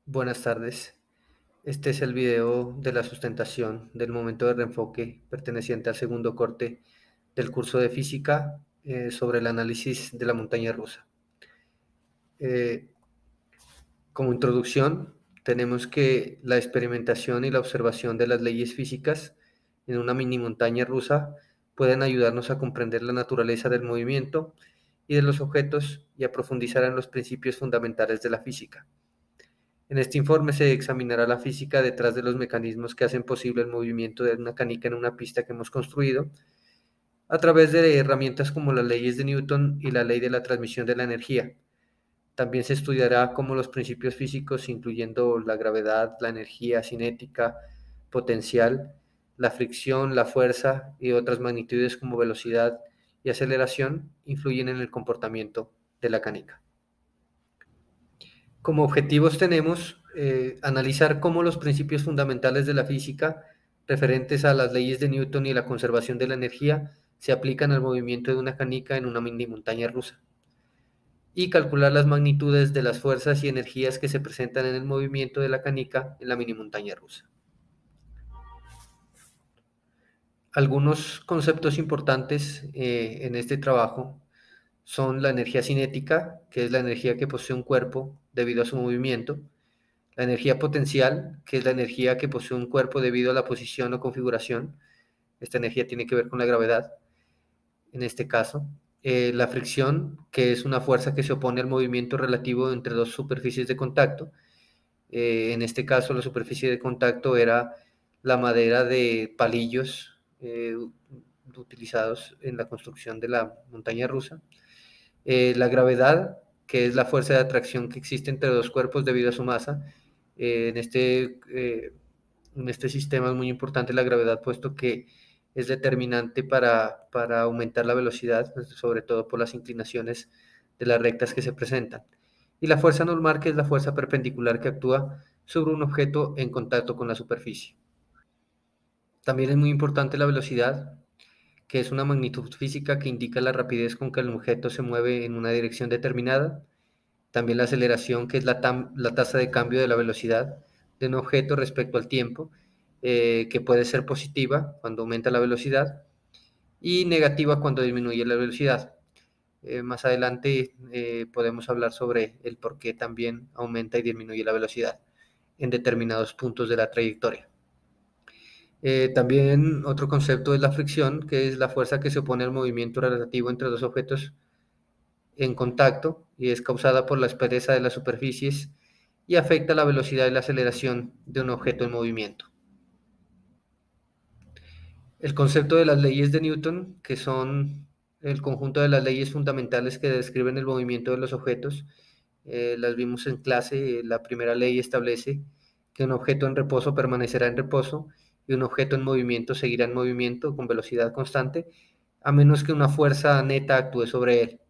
Buenas tardes. Este es el video de la sustentación del momento de reenfoque perteneciente al segundo corte del curso de física sobre el análisis de la montaña rusa. Eh, Como introducción, tenemos que la experimentación y la observación de las leyes físicas en una mini montaña rusa pueden ayudarnos a comprender la naturaleza del movimiento y de los objetos y a profundizar en los principios fundamentales de la física. En este informe se examinará la física detrás de los mecanismos que hacen posible el movimiento de una canica en una pista que hemos construido, a través de herramientas como las leyes de Newton y la ley de la transmisión de la energía. También se estudiará cómo los principios físicos, incluyendo la gravedad, la energía cinética, potencial, la fricción, la fuerza y otras magnitudes como velocidad y aceleración, influyen en el comportamiento de la canica. Como objetivos tenemos analizar cómo los principios fundamentales de la física, referentes a las leyes de Newton y la conservación de la energía, se aplican al movimiento de una canica en una mini montaña rusa, y calcular las magnitudes de las fuerzas y energías que se presentan en el movimiento de la canica en la mini montaña rusa. Algunos conceptos importantes en este trabajo son la energía cinética, que es la energía que posee un cuerpo debido a su movimiento; la energía potencial, que es la energía que posee un cuerpo debido a la posición o configuración. Esta energía tiene que ver con la gravedad, en este caso. La fricción, que es una fuerza que se opone al movimiento relativo entre dos superficies de contacto. En este caso, la superficie de contacto era la madera de palillos utilizados en la construcción de la montaña rusa. La gravedad, que es la fuerza de atracción que existe entre dos cuerpos debido a su masa. Eh, en, este, eh, en este sistema es muy importante la gravedad, puesto que es determinante para aumentar la velocidad, pues, sobre todo por las inclinaciones de las rectas que se presentan. Y la fuerza normal, que es la fuerza perpendicular que actúa sobre un objeto en contacto con la superficie. También es muy importante la velocidad, que es una magnitud física que indica la rapidez con que el objeto se mueve en una dirección determinada. También la aceleración, que es la tasa de cambio de la velocidad de un objeto respecto al tiempo, que puede ser positiva cuando aumenta la velocidad y negativa cuando disminuye la velocidad. Más adelante podemos hablar sobre el por qué también aumenta y disminuye la velocidad en determinados puntos de la trayectoria. También otro concepto es la fricción, que es la fuerza que se opone al movimiento relativo entre dos objetos en contacto y es causada por la aspereza de las superficies y afecta la velocidad y la aceleración de un objeto en movimiento. El concepto de las leyes de Newton, que son el conjunto de las leyes fundamentales que describen el movimiento de los objetos, las vimos en clase. La primera ley establece que un objeto en reposo permanecerá en reposo y un objeto en movimiento seguirá en movimiento con velocidad constante, a menos que una fuerza neta actúe sobre él.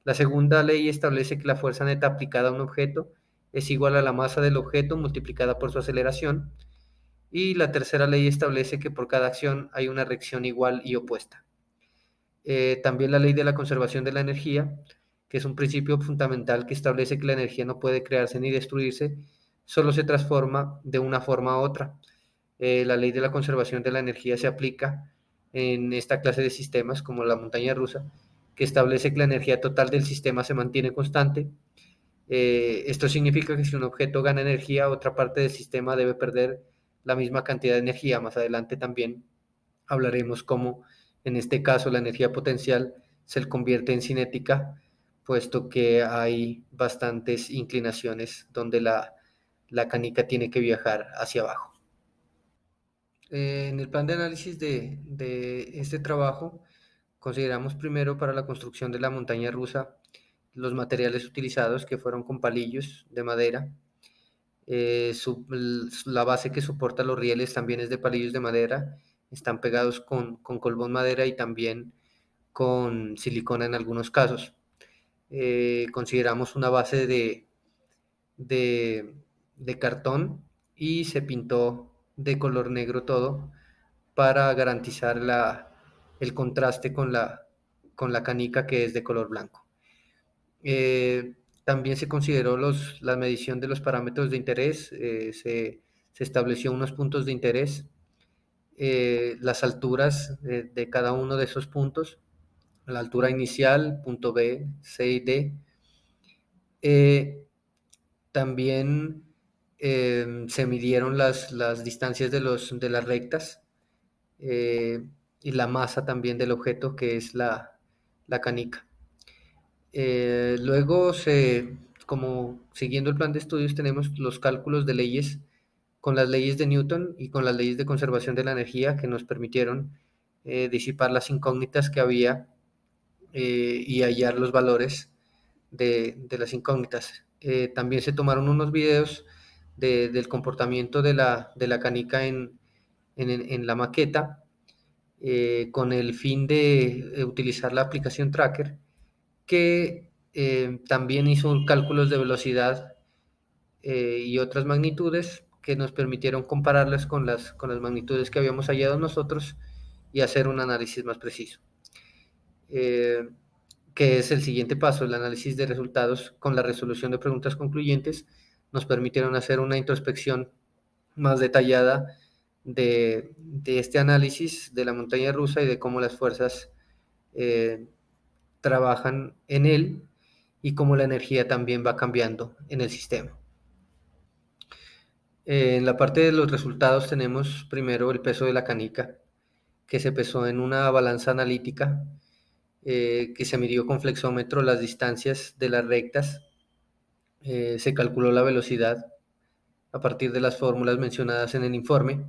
La segunda ley establece que la fuerza neta aplicada a un objeto es igual a la masa del objeto multiplicada por su aceleración. Y la tercera ley establece que por cada acción hay una reacción igual y opuesta. También la ley de la conservación de la energía, que es un principio fundamental que establece que la energía no puede crearse ni destruirse, solo se transforma de una forma a otra. La ley de la conservación de la energía se aplica en esta clase de sistemas, como la montaña rusa, que establece que la energía total del sistema se mantiene constante. Esto significa que si un objeto gana energía, otra parte del sistema debe perder la misma cantidad de energía. Más adelante también hablaremos cómo en este caso la energía potencial se convierte en cinética, puesto que hay bastantes inclinaciones donde la canica tiene que viajar hacia abajo. En el plan de análisis de este trabajo, consideramos primero para la construcción de la montaña rusa los materiales utilizados, que fueron con palillos de madera. La base que soporta los rieles también es de palillos de madera, están pegados con colbón madera y también con silicona en algunos casos. Consideramos una base de, de cartón y se pintó de color negro todo para garantizar el contraste con la canica, que es de color blanco. También se consideró la medición de los parámetros de interés, se estableció unos puntos de interés, las alturas de cada uno de esos puntos, la altura inicial, punto B, C y D. También se midieron las distancias de las rectas, eh, y la masa también del objeto, que es la canica. Luego, como siguiendo el plan de estudios, tenemos los cálculos de leyes con las leyes de Newton y con las leyes de conservación de la energía, que nos permitieron disipar las incógnitas que había, y hallar los valores de las incógnitas. También se tomaron unos videos del comportamiento de la canica en la maqueta, con el fin de utilizar la aplicación Tracker, que también hizo cálculos de velocidad y otras magnitudes que nos permitieron compararlas con las magnitudes que habíamos hallado nosotros y hacer un análisis más preciso. Que es el siguiente paso, el análisis de resultados con la resolución de preguntas concluyentes, nos permitieron hacer una introspección más detallada de este análisis de la montaña rusa y de cómo las fuerzas eh, trabajan en él y cómo la energía también va cambiando en el sistema. En la parte de los resultados tenemos primero el peso de la canica, que se pesó en una balanza analítica, que se midió con flexómetro las distancias de las rectas, se calculó la velocidad a partir de las fórmulas mencionadas en el informe,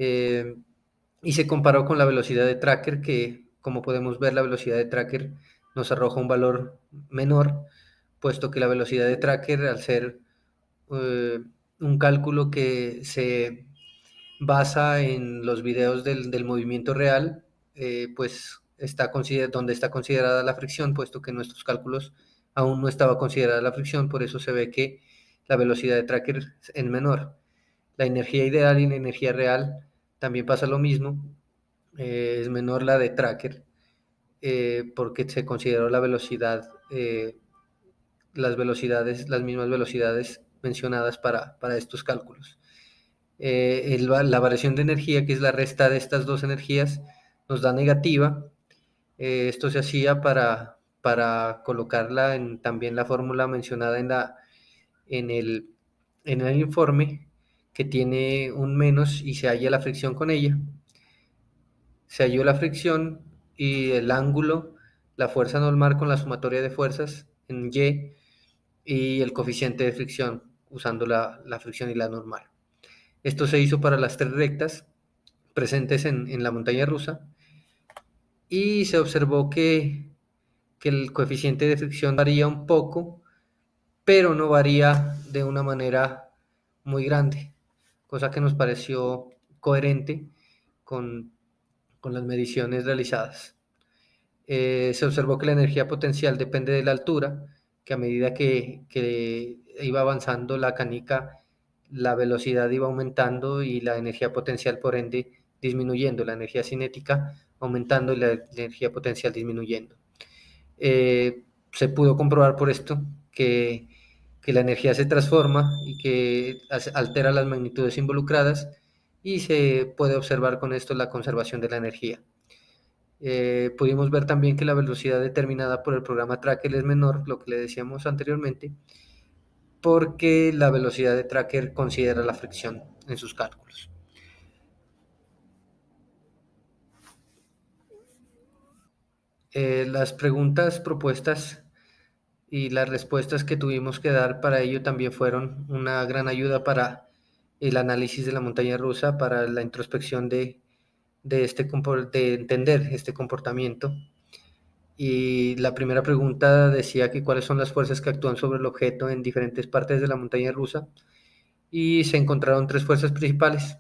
eh, y se comparó con la velocidad de tracker, que como podemos ver, la velocidad de tracker nos arroja un valor menor, puesto que la velocidad de tracker, al ser eh, un cálculo que se basa en los videos del movimiento real, pues donde está considerada la fricción, puesto que en nuestros cálculos aún no estaba considerada la fricción, por eso se ve que la velocidad de tracker es menor. La energía ideal y la energía real también pasa lo mismo, es menor la de tracker, porque se consideró la velocidad, las mismas velocidades mencionadas para estos cálculos. La variación de energía, que es la resta de estas dos energías, nos da negativa. Esto se hacía para colocarla en también la fórmula mencionada en el, en el informe, que tiene un menos y se halla la fricción con ella. Se halló la fricción y el ángulo, la fuerza normal con la sumatoria de fuerzas en Y, y el coeficiente de fricción usando la fricción y la normal. Esto se hizo para las tres rectas presentes en la montaña rusa, y se observó que el coeficiente de fricción varía un poco, pero no varía de una manera muy grande, cosa que nos pareció coherente con, con las mediciones realizadas. Se observó que la energía potencial depende de la altura, que a medida que iba avanzando la canica, la velocidad iba aumentando y la energía potencial, por ende, disminuyendo, la energía cinética aumentando y la energía potencial disminuyendo. Se pudo comprobar por esto que la energía se transforma y que altera las magnitudes involucradas, y se puede observar con esto la conservación de la energía. Pudimos ver también que la velocidad determinada por el programa Tracker es menor, lo que le decíamos anteriormente, porque la velocidad de Tracker considera la fricción en sus cálculos. Las preguntas propuestas y las respuestas que tuvimos que dar para ello también fueron una gran ayuda para el análisis de la montaña rusa, para la introspección de entender este comportamiento. Y la primera pregunta decía que cuáles son las fuerzas que actúan sobre el objeto en diferentes partes de la montaña rusa, y se encontraron tres fuerzas principales,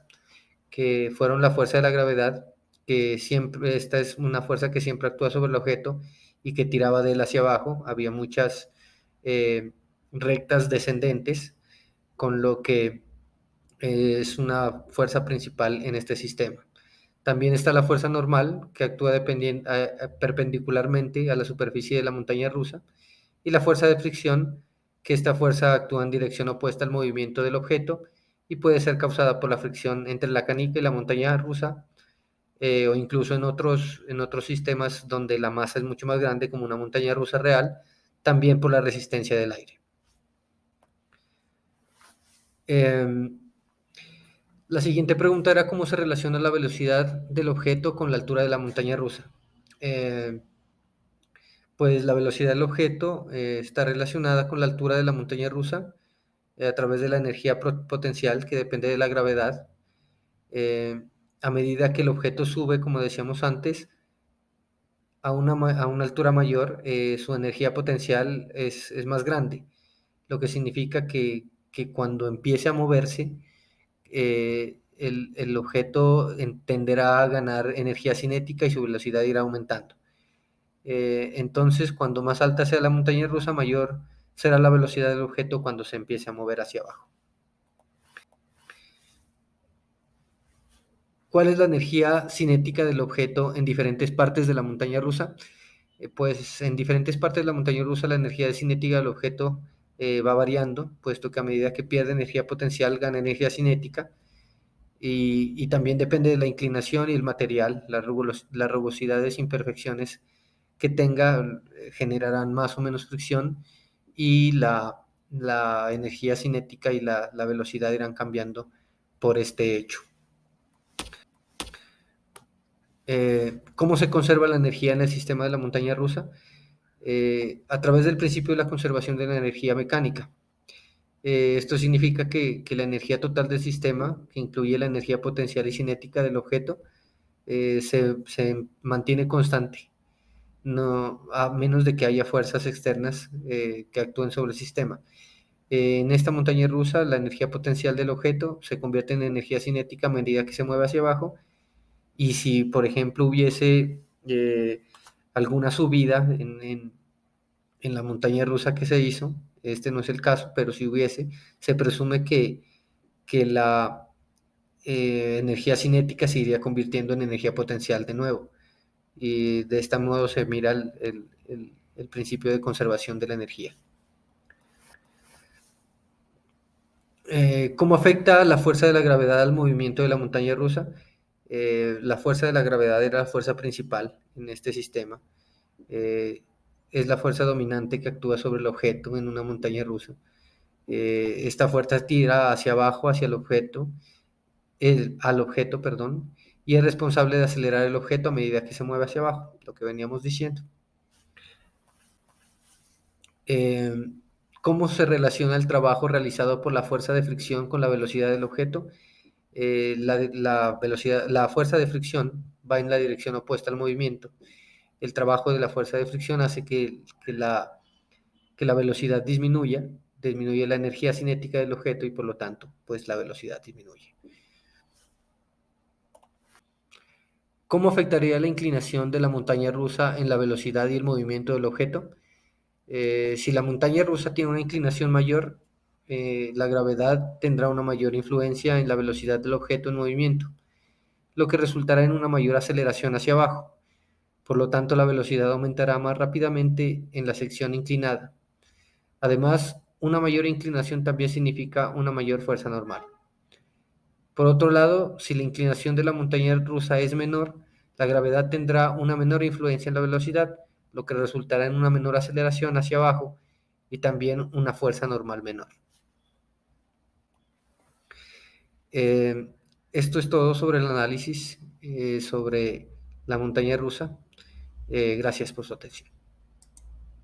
que fueron la fuerza de la gravedad, que siempre, esta es una fuerza que siempre actúa sobre el objeto y que tiraba de él hacia abajo. Había muchas rectas descendentes, con lo que es una fuerza principal en este sistema. También está la fuerza normal, que actúa perpendicularmente a la superficie de la montaña rusa y la fuerza de fricción, que esta fuerza actúa en dirección opuesta al movimiento del objeto y puede ser causada por la fricción entre la canica y la montaña rusa, o incluso en otros sistemas donde la masa es mucho más grande, como una montaña rusa real, también por la resistencia del aire. Eh, la siguiente pregunta era cómo se relaciona la velocidad del objeto con la altura de la montaña rusa. Eh, pues la velocidad del objeto está relacionada con la altura de la montaña rusa a través de la energía potencial que depende de la gravedad. Eh, a medida que el objeto sube, como decíamos antes, a una altura mayor, su energía potencial es más grande, lo que significa que cuando empiece a moverse, el objeto tenderá a ganar energía cinética y su velocidad irá aumentando. Entonces, cuando más alta sea la montaña rusa, mayor será la velocidad del objeto cuando se empiece a mover hacia abajo. ¿Cuál es la energía cinética del objeto en diferentes partes de la montaña rusa? Pues en diferentes partes de la montaña rusa la energía cinética del objeto va variando, puesto que a medida que pierde energía potencial gana energía cinética y también depende de la inclinación y el material, las rugosidades e imperfecciones que tenga generarán más o menos fricción y la energía cinética y la velocidad irán cambiando por este hecho. ¿Cómo se conserva la energía en el sistema de la montaña rusa? A través del principio de la conservación de la energía mecánica. Esto significa que la energía total del sistema, que incluye la energía potencial y cinética del objeto, se mantiene constante, no, a menos de que haya fuerzas externas que actúen sobre el sistema. En esta montaña rusa, la energía potencial del objeto se convierte en energía cinética a medida que se mueve hacia abajo, y si, por ejemplo, hubiese alguna subida en la montaña rusa que se hizo, este no es el caso, pero si hubiese, se presume que la energía cinética se iría convirtiendo en energía potencial de nuevo. Y de este modo se mira el principio de conservación de la energía. ¿Cómo afecta la fuerza de la gravedad al movimiento de la montaña rusa? La fuerza de la gravedad era la fuerza principal en este sistema. Eh, es la fuerza dominante que actúa sobre el objeto en una montaña rusa. Esta fuerza tira hacia abajo, hacia el objeto, al objeto, perdón, y es responsable de acelerar el objeto a medida que se mueve hacia abajo, lo que veníamos diciendo. Eh, ¿Cómo se relaciona el trabajo realizado por la fuerza de fricción con la velocidad del objeto? La fuerza de fricción va en la dirección opuesta al movimiento. El trabajo de la fuerza de fricción hace que la velocidad disminuye la energía cinética del objeto y por lo tanto, pues la velocidad disminuye. ¿Cómo afectaría la inclinación de la montaña rusa en la velocidad y el movimiento del objeto? Si la montaña rusa tiene una inclinación mayor, la gravedad tendrá una mayor influencia en la velocidad del objeto en movimiento, lo que resultará en una mayor aceleración hacia abajo. Por lo tanto, la velocidad aumentará más rápidamente en la sección inclinada. Además, una mayor inclinación también significa una mayor fuerza normal. Por otro lado, si la inclinación de la montaña rusa es menor, la gravedad tendrá una menor influencia en la velocidad, lo que resultará en una menor aceleración hacia abajo y también una fuerza normal menor. Eh, Esto es todo sobre el análisis sobre la montaña rusa. Gracias por su atención.